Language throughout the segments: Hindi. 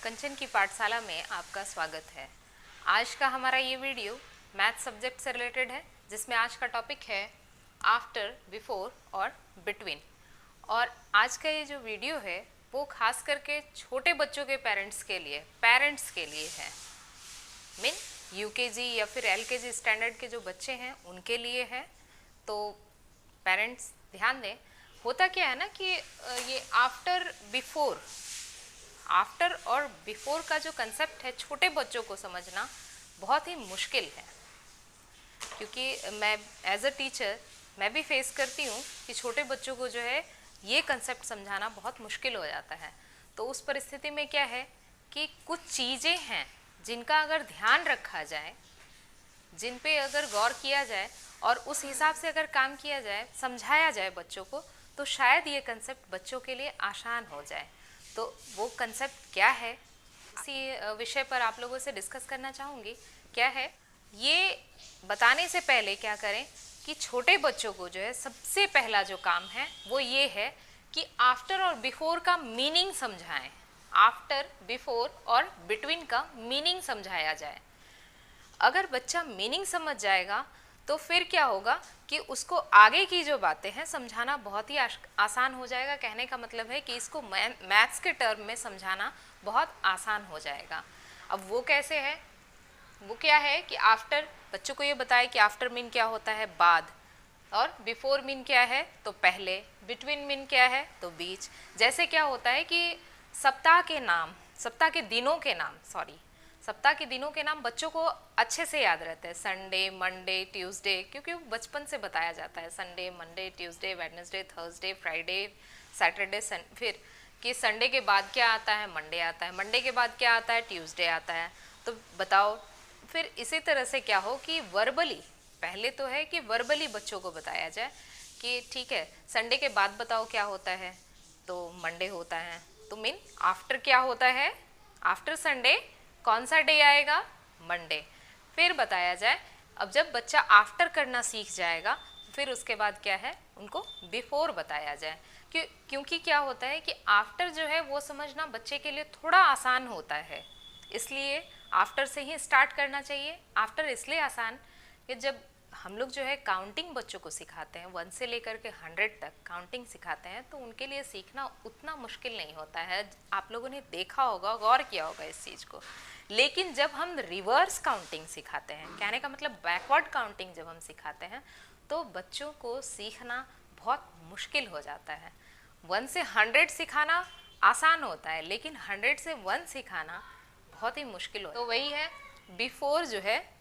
कंचन की पाठशाला में आपका स्वागत है। आज का हमारा ये वीडियो मैथ सब्जेक्ट से रिलेटेड है, जिसमें आज का टॉपिक है आफ्टर, बिफोर और बिटवीन। और आज का ये जो वीडियो है वो खास करके छोटे बच्चों के पेरेंट्स के लिए है। यूकेजी या फिर एलकेजी स्टैंडर्ड के जो बच्चे हैं उनके लिए है। तो पेरेंट्स ध्यान दें। होता क्या है ना कि ये आफ्टर और बिफोर का जो कंसेप्ट है छोटे बच्चों को समझना बहुत ही मुश्किल है, क्योंकि मैं एज अ टीचर मैं भी फेस करती हूँ कि छोटे बच्चों को जो है ये कंसेप्ट समझाना बहुत मुश्किल हो जाता है। तो उस परिस्थिति में क्या है कि कुछ चीज़ें हैं जिनका अगर ध्यान रखा जाए, जिन पे अगर गौर किया जाए और उस हिसाब से अगर काम किया जाए, समझाया जाए बच्चों को, तो शायद ये कंसेप्ट बच्चों के लिए आसान हो जाए। तो वो कंसेप्ट क्या है, इसी विषय पर आप लोगों से डिस्कस करना चाहूँगी। क्या है ये बताने से पहले क्या करें कि छोटे बच्चों को जो है सबसे पहला जो काम है वो ये है कि आफ्टर और बिफोर का मीनिंग समझाएं। आफ्टर, बिफोर और बिटवीन का मीनिंग समझाया जाए। अगर बच्चा मीनिंग समझ जाएगा तो फिर क्या होगा कि उसको आगे की जो बातें हैं समझाना बहुत ही आसान हो जाएगा। कहने का मतलब है कि इसको मैथ्स के टर्म में समझाना बहुत आसान हो जाएगा। अब वो कैसे है, वो क्या है कि आफ्टर, बच्चों को ये बताए कि आफ्टर मीन क्या होता है, बाद, और बिफोर मीन क्या है तो पहले, बिटवीन मीन क्या है तो बीच। जैसे क्या होता है कि सप्ताह के दिनों के नाम बच्चों को अच्छे से याद रहते हैं। संडे, मंडे, ट्यूसडे, क्योंकि वो बचपन से बताया जाता है। Sunday, Monday, Tuesday, Wednesday, Thursday, Friday, Saturday, फिर कि संडे के बाद क्या आता है, मंडे आता है, मंडे के बाद क्या आता है, ट्यूसडे आता है। तो बताओ, फिर इसी तरह से क्या हो कि वर्बली, पहले तो है कि वर्बली बच्चों को बताया जाए कि ठीक है संडे के बाद बताओ क्या होता है, तो मंडे होता है। तो मीन आफ्टर क्या होता है, आफ्टर संडे कौन सा डे आएगा, मंडे। फिर बताया जाए। अब जब बच्चा आफ्टर करना सीख जाएगा फिर उसके बाद क्या है उनको बिफोर बताया जाए। क्योंकि क्या होता है कि आफ्टर जो है वो समझना बच्चे के लिए थोड़ा आसान होता है, इसलिए आफ्टर से ही स्टार्ट करना चाहिए। आफ्टर इसलिए आसान कि जब हम लोग जो है काउंटिंग बच्चों को सिखाते हैं, 1 से लेकर के 100 तक काउंटिंग सिखाते हैं, तो उनके लिए सीखना उतना मुश्किल नहीं होता है। आप लोगों ने देखा होगा, गौर किया होगा इस चीज़ को। लेकिन जब हम रिवर्स काउंटिंग सिखाते हैं, कहने का मतलब बैकवर्ड काउंटिंग जब हम सिखाते हैं, तो बच्चों को सीखना बहुत मुश्किल हो जाता है। 1 से 100 सिखाना आसान होता है, लेकिन 100 से 1 सिखाना बहुत ही मुश्किल होता है। तो वही है, बिफोर जो है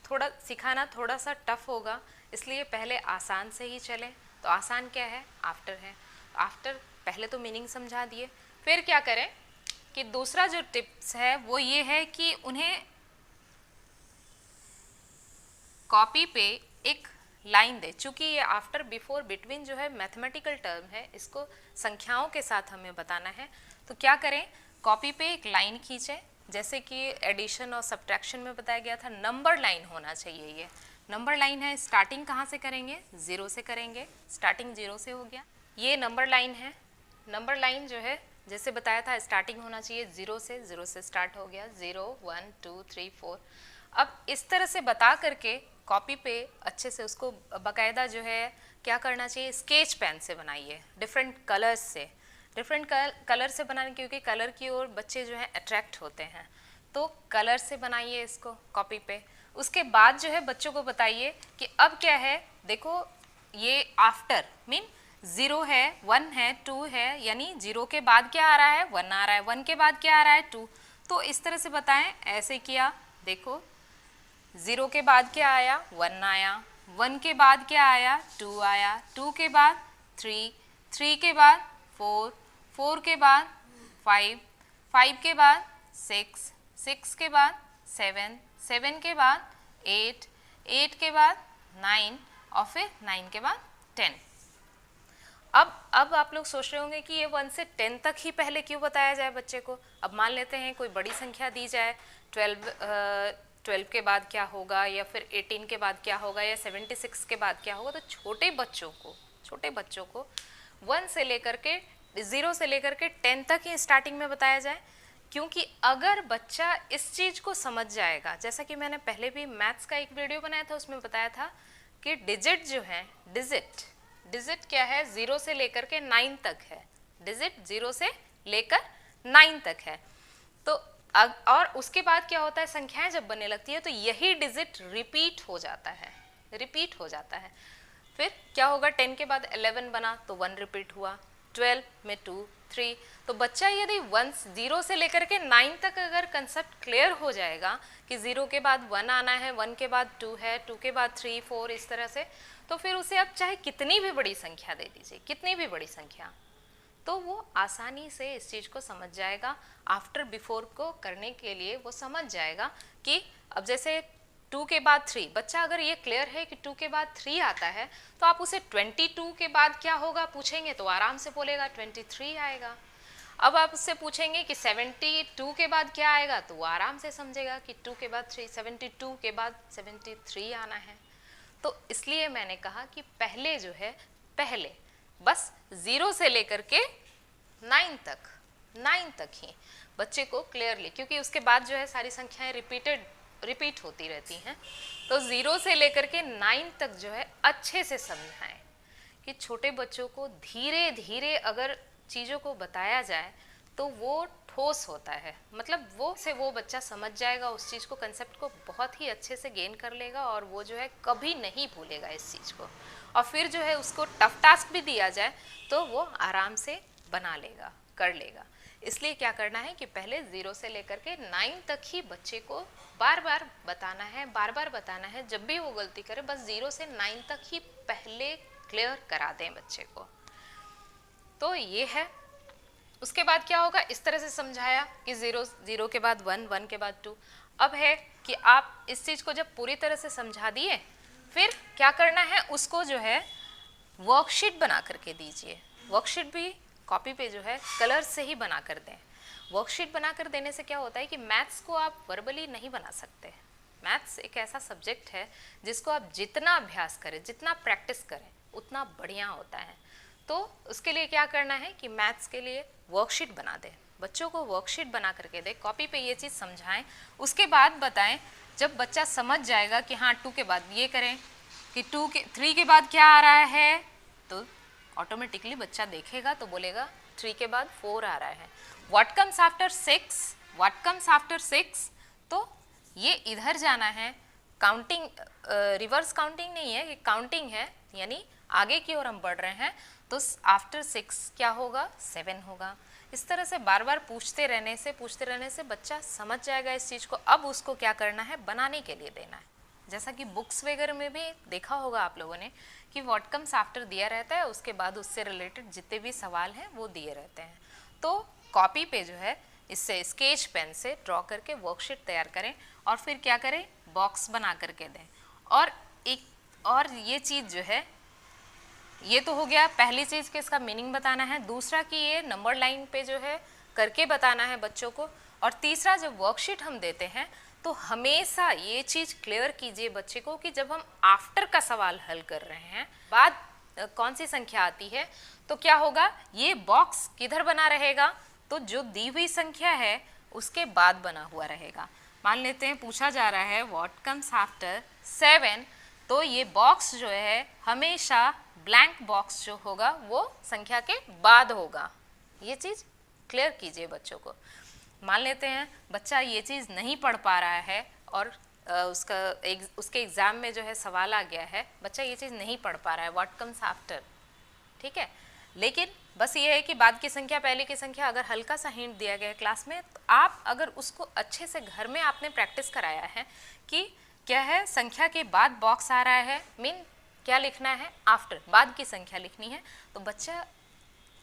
थोड़ा सिखाना थोड़ा सा टफ होगा, इसलिए पहले आसान से ही चलें। तो आसान क्या है, आफ्टर है। आफ्टर पहले तो मीनिंग समझा दिए। फिर क्या करें कि दूसरा जो टिप्स है वो ये है कि उन्हें कॉपी पे एक लाइन दे। चूंकि ये आफ्टर, बिफोर, बिटवीन जो है मैथमेटिकल टर्म है, इसको संख्याओं के साथ हमें बताना है। तो क्या करें, कॉपी पे एक लाइन खींचें। जैसे कि एडिशन और सब्ट्रैक्शन में बताया गया था, नंबर लाइन होना चाहिए। ये नंबर लाइन है। स्टार्टिंग कहाँ से करेंगे, 0 से करेंगे। स्टार्टिंग 0 से हो गया, ये नंबर लाइन है। नंबर लाइन जो है जैसे बताया था स्टार्टिंग होना चाहिए 0 से स्टार्ट हो गया, 0, 1, 2, 3, 4। अब इस तरह से बता करके कॉपी पे अच्छे से उसको बाकायदा जो है क्या करना चाहिए, स्केच पेन से बनाइए, डिफरेंट कलर्स से, डिफरेंट कलर से बनाने, क्योंकि कलर की ओर बच्चे जो है अट्रैक्ट होते हैं। तो कलर से बनाइए इसको कॉपी पे। उसके बाद जो है बच्चों को बताइए कि अब क्या है, देखो ये आफ्टर मीन 0 है, 1 है, 2 है, यानी 0 के बाद क्या आ रहा है, 1 आ रहा है, 1 के बाद क्या आ रहा है, 2। तो इस तरह से बताएं, ऐसे किया, देखो 0 के बाद क्या आया, 1 आया, 1 के बाद क्या आया, 2 आया, 2 के बाद 3, 3 के बाद 4, 4 के बाद 5, 5 के बाद 6, 6 के बाद 7, 7 के बाद 8, 8 के बाद 9 और फिर 9 के बाद 10। अब आप लोग सोच रहे होंगे कि ये 1 से 10 तक ही पहले क्यों बताया जाए बच्चे को। अब मान लेते हैं कोई बड़ी संख्या दी जाए, 12 के बाद क्या होगा, या फिर 18 के बाद क्या होगा, या 76 के बाद क्या होगा। तो छोटे बच्चों को 1 से लेकर के 0 से लेकर के 10 तक ही स्टार्टिंग में बताया जाए। क्योंकि अगर बच्चा इस चीज को समझ जाएगा, जैसा कि मैंने पहले भी मैथ्स का एक वीडियो बनाया था, उसमें बताया था कि डिजिट जो है, डिजिट क्या है, 0 से लेकर के 9 तक है। डिजिट 0 से लेकर 9 तक है। तो और उसके बाद क्या होता है, संख्याएं जब बनने लगती है तो यही डिजिट रिपीट हो जाता है। फिर क्या होगा, 10 के बाद 11 बना तो 1 रिपीट हुआ, 12 में 2, 3। तो बच्चा यदि 0 से लेकर के 9 तक अगर कंसेप्ट क्लियर हो जाएगा कि 0 के बाद 1 आना है, 1 के बाद 2 है, 2 के बाद 3, 4, इस तरह से, तो फिर उसे अब चाहे कितनी भी बड़ी संख्या दे दीजिए, कितनी भी बड़ी संख्या, तो वो आसानी से इस चीज को समझ जाएगा। आफ्टर बिफोर को करने के लिए वो समझ जाएगा कि अब जैसे 2 के बाद 3, बच्चा अगर ये क्लियर है कि 2 के बाद 3 आता है, तो आप उसे 22 के बाद क्या होगा पूछेंगे तो आराम से बोलेगा 23 आएगा। अब आप उससे पूछेंगे कि 72 के बाद क्या आएगा, तो वो आराम से समझेगा कि 2 के बाद 3, 72 के बाद 73 आना है। तो इसलिए मैंने कहा कि पहले बस 0 से लेकर के 9 तक ही बच्चे को क्लियरली, क्योंकि उसके बाद जो है सारी संख्याएं रिपीट होती रहती हैं, तो 0 से लेकर के 9 तक जो है अच्छे से समझाएं। कि छोटे बच्चों को धीरे धीरे अगर चीज़ों को बताया जाए तो वो ठोस होता है, मतलब वो बच्चा समझ जाएगा उस चीज़ को, कंसेप्ट को बहुत ही अच्छे से गेन कर लेगा और वो जो है कभी नहीं भूलेगा इस चीज़ को। और फिर जो है उसको टफ टास्क भी दिया जाए तो वो आराम से बना लेगा, कर लेगा। इसलिए क्या करना है कि पहले 0 से लेकर के 9 तक ही बच्चे को बार बार बताना है। जब भी वो गलती करे बस 0 से 9 तक ही पहले क्लियर करा दें बच्चे को। तो ये है। उसके बाद क्या होगा, इस तरह से समझाया कि 0 के बाद 1, 1 के बाद 2। अब है कि आप इस चीज़ को जब पूरी तरह से समझा दिए, फिर क्या करना है, उसको जो है वर्कशीट बना करके दीजिए। वर्कशीट भी कॉपी पे जो है कलर से ही बना कर दें। वर्कशीट बना कर देने से क्या होता है कि मैथ्स को आप वर्बली नहीं बना सकते। मैथ्स एक ऐसा सब्जेक्ट है जिसको आप जितना अभ्यास करें, जितना प्रैक्टिस करें, उतना बढ़िया होता है। तो उसके लिए क्या करना है कि मैथ्स के लिए वर्कशीट बना दें, बच्चों को वर्कशीट बना करके दें, कॉपी पे ये चीज़ समझाएं, उसके बाद बताएं। जब बच्चा समझ जाएगा कि हाँ 2 के बाद ये करें, कि 3 के बाद क्या आ रहा है, तो ऑटोमेटिकली बच्चा देखेगा तो बोलेगा 3 के बाद 4 आ रहा है। व्हाट कम्स आफ्टर 6, तो ये इधर जाना है। काउंटिंग रिवर्स काउंटिंग नहीं है, ये काउंटिंग है, यानी आगे की ओर हम बढ़ रहे हैं। तो आफ्टर 6 क्या होगा, 7 होगा। इस तरह से बार बार पूछते रहने से बच्चा समझ जाएगा इस चीज़ को। अब उसको क्या करना है, बनाने के लिए देना है। जैसा कि बुक्स वगैरह में भी देखा होगा आप लोगों ने कि व्हाट कम्स आफ्टर दिया रहता है, उसके बाद उससे रिलेटेड जितने भी सवाल हैं वो दिए रहते हैं। तो कॉपी पे जो है इससे स्केच पेन से ड्रॉ करके वर्कशीट तैयार करें और फिर क्या करें, बॉक्स बना करके दें। और ये चीज़ जो है, ये तो हो गया पहली चीज़ कि इसका मीनिंग बताना है। दूसरा कि ये नंबर लाइन पे जो है करके बताना है बच्चों को। और तीसरा, जब वर्कशीट हम देते हैं तो हमेशा ये चीज़ क्लियर कीजिए बच्चे को कि जब हम आफ्टर का सवाल हल कर रहे हैं, बाद कौन सी संख्या आती है, तो क्या होगा, ये बॉक्स किधर बना रहेगा, तो जो दी हुई संख्या है उसके बाद बना हुआ रहेगा। मान लेते हैं पूछा जा रहा है व्हाट कम्स आफ्टर 7, तो ये बॉक्स जो है हमेशा ब्लैंक बॉक्स जो होगा वो संख्या के बाद होगा। ये चीज़ क्लियर कीजिए बच्चों को। मान लेते हैं बच्चा ये चीज़ नहीं पढ़ पा रहा है और उसके एग्ज़ाम में जो है सवाल आ गया है, बच्चा ये चीज़ नहीं पढ़ पा रहा है व्हाट कम्स आफ्टर, ठीक है, लेकिन बस ये है कि बाद की संख्या पहले की संख्या अगर हल्का सा हिंट दिया गया है क्लास में, तो आप अगर उसको अच्छे से घर में आपने प्रैक्टिस कराया है कि क्या है, संख्या के बाद बॉक्स आ रहा है, मीन क्या लिखना है, आफ्टर, बाद की संख्या लिखनी है, तो बच्चा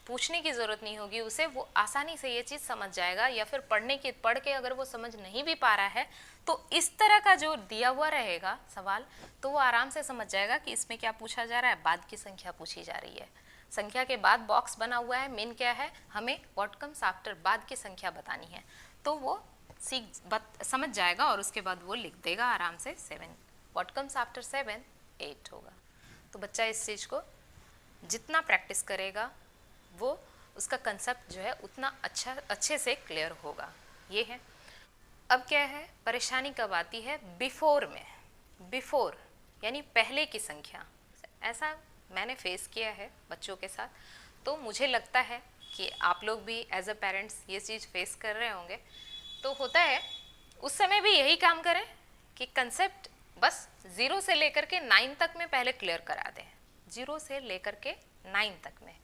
पूछने की ज़रूरत नहीं होगी उसे, वो आसानी से ये चीज़ समझ जाएगा। या फिर पढ़ के अगर वो समझ नहीं भी पा रहा है तो इस तरह का जो दिया हुआ रहेगा सवाल, तो वो आराम से समझ जाएगा कि इसमें क्या पूछा जा रहा है, बाद की संख्या पूछी जा रही है। संख्या के बाद बॉक्स बना हुआ है, मेन क्या है, हमें व्हाट कम्स आफ्टर, बाद की संख्या बतानी है, तो वो समझ जाएगा और उसके बाद वो लिख देगा आराम से 7, व्हाट कम्स आफ्टर 7, 8 होगा। तो बच्चा इस चीज़ को जितना प्रैक्टिस करेगा वो उसका कंसेप्ट जो है उतना अच्छे से क्लियर होगा। ये है। अब क्या है, परेशानी कब आती है, बिफोर में। बिफोर यानी पहले की संख्या। ऐसा मैंने फेस किया है बच्चों के साथ, तो मुझे लगता है कि आप लोग भी एज अ पेरेंट्स ये चीज़ फेस कर रहे होंगे। तो होता है उस समय भी यही काम करें कि कंसेप्ट बस 0 से लेकर के 9 तक में पहले क्लियर करा दें। 0 से लेकर के 9 तक में।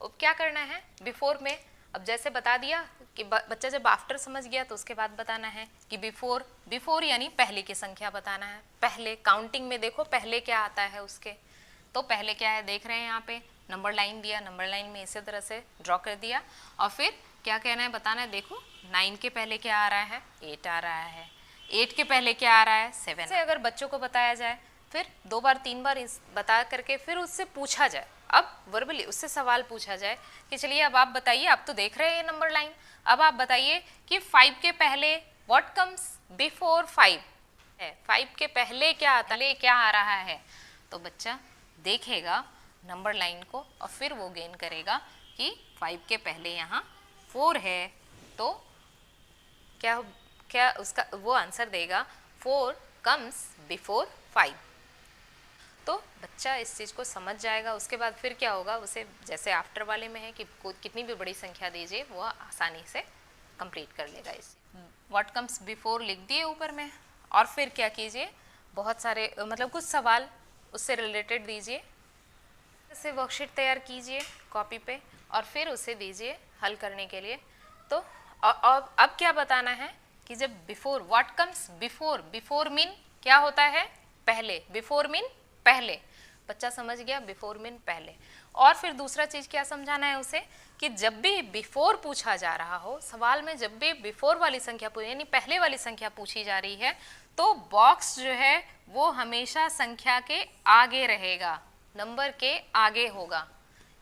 अब क्या करना है बिफोर में, अब जैसे बता दिया कि बच्चा जब आफ्टर समझ गया तो उसके बाद बताना है कि बिफोर। बिफोर यानी पहले की संख्या बताना है। पहले काउंटिंग में देखो पहले क्या आता है उसके, तो पहले क्या है देख रहे हैं यहाँ पे नंबर लाइन दिया, नंबर लाइन में इसी तरह से ड्रॉ कर दिया और फिर क्या कहना है बताना है। देखो 9 के पहले क्या आ रहा है, 8 आ रहा है। 8 के पहले क्या आ रहा है, 7। से अगर बच्चों को बताया जाए फिर 2 बार 3 बार बता करके फिर उससे पूछा जाए, अब वर्बली उससे सवाल पूछा जाए कि चलिए अब आप बताइए, आप तो देख रहे हैं नंबर लाइन, अब आप बताइए कि 5 के पहले व्हाट कम्स बिफोर 5 है, 5 के पहले क्या आता है, क्या आ रहा है। तो बच्चा देखेगा नंबर लाइन को और फिर वो गेन करेगा कि 5 के पहले यहाँ 4 है, तो क्या क्या उसका वो आंसर देगा 4 कम्स बिफोर 5। तो बच्चा इस चीज़ को समझ जाएगा। उसके बाद फिर क्या होगा, उसे जैसे आफ्टर वाले में है कि कितनी भी बड़ी संख्या दीजिए वो आसानी से कंप्लीट कर लेगा। इसे व्हाट कम्स बिफोर लिख दिए ऊपर में और फिर क्या कीजिए, बहुत सारे मतलब कुछ सवाल उससे रिलेटेड दीजिए, इससे वर्कशीट तैयार कीजिए कॉपी पे और फिर उसे दीजिए हल करने के लिए। तो अब क्या बताना है कि जब before, what comes before, before mean क्या होता है, पहले। बिफोर मीन पहले, बच्चा समझ गया बिफोर मीन पहले। और फिर दूसरा चीज क्या समझाना है उसे कि जब भी बिफोर पूछा जा रहा हो सवाल में, जब भी बिफोर वाली संख्या पूछी यानी पहले वाली संख्या पूछी जा रही है तो बॉक्स जो है वो हमेशा संख्या के आगे रहेगा, नंबर के आगे होगा।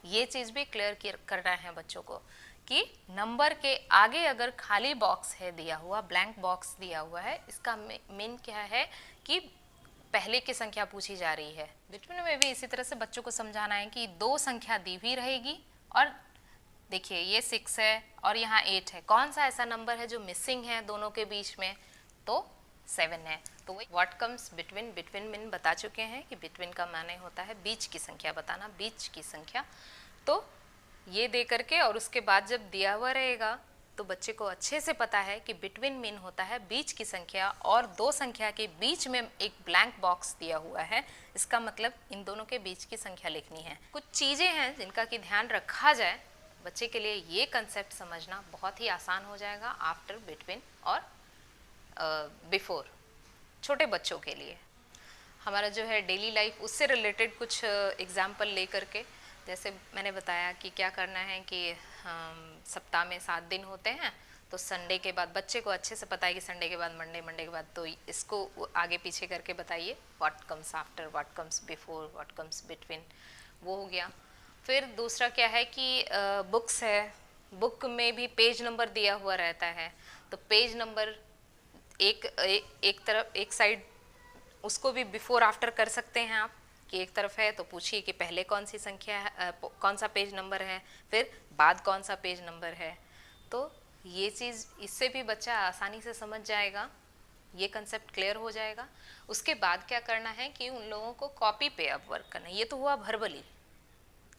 ये चीज भी क्लियर करना है बच्चों को कि नंबर के आगे अगर खाली बॉक्स है दिया हुआ, ब्लैंक बॉक्स दिया हुआ है, इसका मीन क्या है कि पहले की संख्या पूछी जा रही है। बिटवीन में भी इसी तरह से बच्चों को समझाना है कि 2 संख्या दी हुई रहेगी और देखिए ये 6 है और यहाँ 8 है, कौन सा ऐसा नंबर है जो मिसिंग है दोनों के बीच में, तो 7 है। तो वही what comes between, between mean बता चुके हैं कि बिटवीन का माने होता है बीच की संख्या बताना, बीच की संख्या। तो ये दे करके और उसके बाद जब दिया हुआ रहेगा तो बच्चे को अच्छे से पता है कि बिटवीन मीन होता है बीच की संख्या और 2 संख्या के बीच में एक ब्लैंक बॉक्स दिया हुआ है, इसका मतलब इन दोनों के बीच की संख्या लिखनी है। कुछ चीज़ें हैं जिनका कि ध्यान रखा जाए, बच्चे के लिए ये कंसेप्ट समझना बहुत ही आसान हो जाएगा आफ्टर, बिटवीन और बिफोर। छोटे बच्चों के लिए हमारा जो है डेली लाइफ उससे रिलेटेड कुछ एग्जाम्पल ले करके, जैसे मैंने बताया कि क्या करना है कि सप्ताह में 7 दिन होते हैं, तो संडे के बाद बच्चे को अच्छे से पता है कि संडे के बाद मंडे, मंडे के बाद, तो इसको आगे पीछे करके बताइए what comes after, what comes before, what comes between, वो हो गया। फिर दूसरा क्या है कि बुक्स है, बुक में भी पेज नंबर दिया हुआ रहता है, तो पेज नंबर एक तरफ, एक साइड उसको भी बिफोर आफ्टर कर सकते हैं आप कि एक तरफ है तो पूछिए कि पहले कौन सी संख्या है, कौन सा पेज नंबर है, फिर बाद कौन सा पेज नंबर है। तो ये चीज़, इससे भी बच्चा आसानी से समझ जाएगा, ये कंसेप्ट क्लियर हो जाएगा। उसके बाद क्या करना है कि उन लोगों को कॉपी पे अब वर्क करना है। ये तो हुआ वर्बली,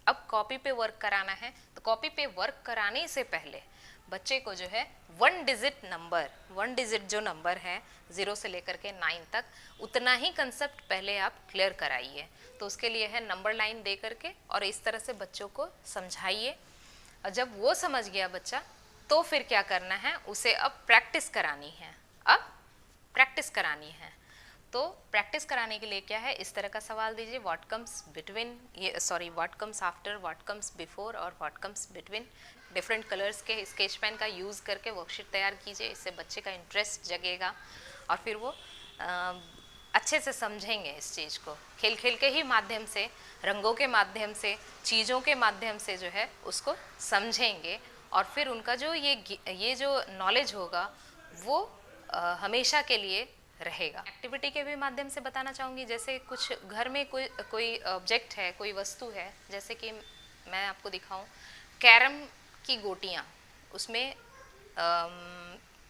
अब कॉपी पे वर्क कराना है। तो कॉपी पे वर्क कराने से पहले बच्चे को जो है 1 डिजिट नंबर, 1 डिजिट जो नंबर है 0 से लेकर के 9 तक, उतना ही कंसेप्ट पहले आप क्लियर कराइए। तो उसके लिए है नंबर लाइन दे करके और इस तरह से बच्चों को समझाइए। और जब वो समझ गया बच्चा तो फिर क्या करना है, उसे अब प्रैक्टिस करानी है। अब प्रैक्टिस करानी है तो प्रैक्टिस कराने के लिए क्या है, इस तरह का सवाल दीजिए व्हाट कम्स बिटवीन, ये sorry what comes after, what comes before और what comes between. Different colours के स्केच पेन का यूज़ करके वर्कशीट तैयार कीजिए, इससे बच्चे का इंटरेस्ट जगेगा और फिर वो अच्छे से समझेंगे इस चीज़ को। खेल खेल के ही माध्यम से, रंगों के माध्यम से, चीज़ों के माध्यम से जो है उसको समझेंगे और फिर उनका जो ये जो नॉलेज होगा वो हमेशा के लिए रहेगा। एक्टिविटी के भी माध्यम से बताना चाहूँगी, जैसे कुछ घर में कोई ऑब्जेक्ट है, कोई वस्तु है, जैसे कि मैं आपको दिखाऊं कैरम की गोटियाँ, उसमें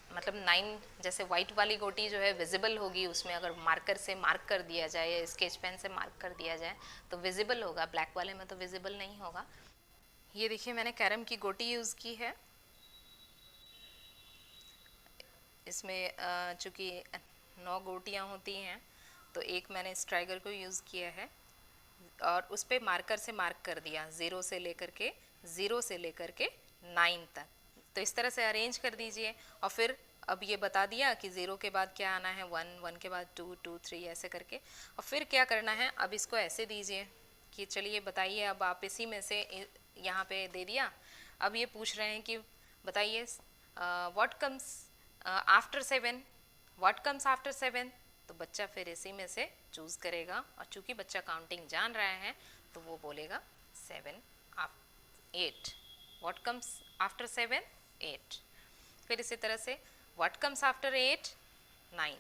मतलब 9 जैसे वाइट वाली गोटी जो है विजिबल होगी, उसमें अगर मार्कर से मार्क कर दिया जाए या स्केच पेन से मार्क कर दिया जाए तो विजिबल होगा, ब्लैक वाले में तो विजिबल नहीं होगा। ये देखिए मैंने कैरम की गोटी यूज़ की है। इसमें चूँकि 9 गोटियाँ होती हैं तो एक मैंने स्ट्राइगर को यूज़ किया है और उस पर मार्कर से मार्क कर दिया, 0 से लेकर के 9 तक। तो इस तरह से अरेंज कर दीजिए और फिर अब ये बता दिया कि 0 के बाद क्या आना है, 1, 1 के बाद 2, 2, 3 ऐसे करके। और फिर क्या करना है, अब इसको ऐसे दीजिए कि चलिए बताइए, अब आप इसी में से यहाँ पे दे दिया। अब ये पूछ रहे हैं कि बताइए what comes after 7, what comes after 7। तो बच्चा फिर इसी में से चूज़ करेगा और चूँकि बच्चा काउंटिंग जान रहा है तो वो बोलेगा 7, 8। What comes after 7, 8। फिर इसी तरह से what comes after 8, 9।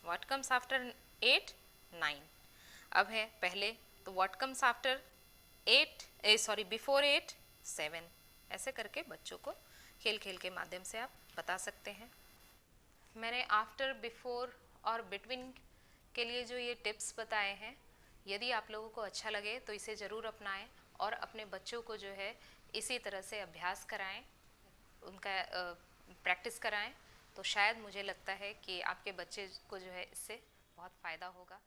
What comes after 8, 9। अब है पहले तो what comes after 8, sorry before 8, 7। ऐसे करके बच्चों को खेल खेल के माध्यम से आप बता सकते हैं। मैंने आफ्टर, बिफोर और बिटवीन के लिए जो ये टिप्स बताए हैं, यदि आप लोगों को अच्छा लगे तो इसे ज़रूर अपनाएं और अपने बच्चों को जो है इसी तरह से अभ्यास कराएं, उनका प्रैक्टिस कराएं। तो शायद मुझे लगता है कि आपके बच्चे को जो है इससे बहुत फ़ायदा होगा।